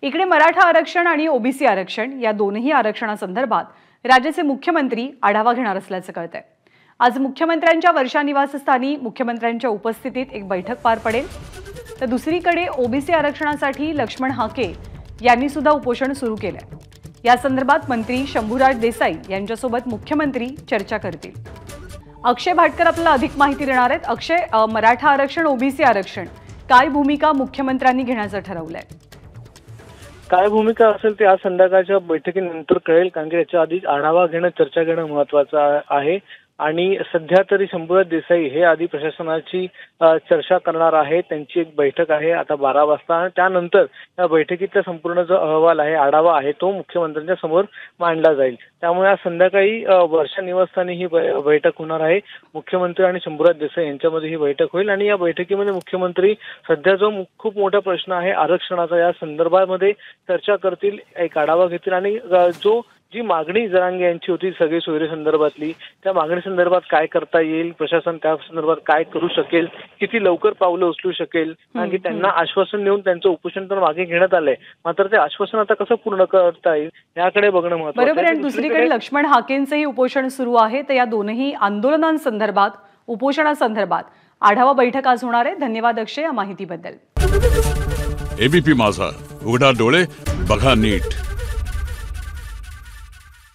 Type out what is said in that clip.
इकडे मराठा आरक्षण आणि ओबीसी आरक्षण या दोन्ही आरक्षणासंदर्भात राज्याचे मुख्यमंत्री आढावा घेणार असल्याचं कळतंय। आज मुख्यमंत्र्यांच्या वर्षा निवासस्थानी मुख्यमंत्र्यांच्या उपस्थितीत एक बैठक पार पडेल। तर दुसरीकडे ओबीसी आरक्षणासाठी लक्ष्मण हाके यांनी सुद्धा उपोषण सुरू केलंय। या संदर्भात मंत्री शंभूराज देसाई यांच्यासोबत मुख्यमंत्री चर्चा करतील। अक्षय भाटकर आपल्याला अधिक माहिती देणार आहेत। अक्षय, मराठा आरक्षण ओबीसी आरक्षण काय भूमिका मुख्यमंत्र्यांनी घेण्याचं ठरवलंय? काय भूमिका असेल ते आज संध्याकाळच्या बैठकीनंतर कळेल, कारण की याच्या आधी आढावा घेणं, चर्चा घेणं महत्त्वाचं आहे। आणि सध्या तरी शंभूराज देसाई हे आधी प्रशासनाची चर्चा करणार आहे। त्यांची एक बैठक आहे आता 12 वाजता आणि त्यानंतर या बैठकीतला संपूर्ण जो अहवाल आहे, आढावा आहे, तो मुख्यमंत्र्यांच्या समोर मांडला जाईल। त्यामुळे आज संध्याकाळी वर्षा निवासस्थानी ही बैठक होणार आहे। मुख्यमंत्री आणि शंभूराज देसाई यांच्यामध्ये ही बैठक होईल आणि या बैठकीमध्ये मुख्यमंत्री सध्या जो खूप मोठा प्रश्न आहे आरक्षणाचा, या संदर्भामध्ये चर्चा करतील, एक आढावा घेतील आणि जी मागणी जरांगे यांची होती सगळी सोयरे संदर्भातली, त्या मागणी संदर्भात काय करता येईल, प्रशासन त्या संदर्भात काय करू शकेल, किती लवकर पावलं उचलू शकेल, कारण की त्यांना आश्वासन देऊन त्यांचं उपोषण तर मागे घेण्यात आलंय, मात्र ते आश्वासन आता कसं पूर्ण करता येईल याकडे बघणं महत्त्वाचं आहे। बरोबर आहे। दुसरीकडे लक्ष्मण हाकेंचंही उपोषण सुरू आहे। तर या दोन्ही आंदोलनांसंदर्भात, उपोषणासंदर्भात आढावा बैठक आज होणार आहे। धन्यवाद अक्षय या माहितीबद्दल। एबीपी माझा, उघडा डोळे बघा नीट।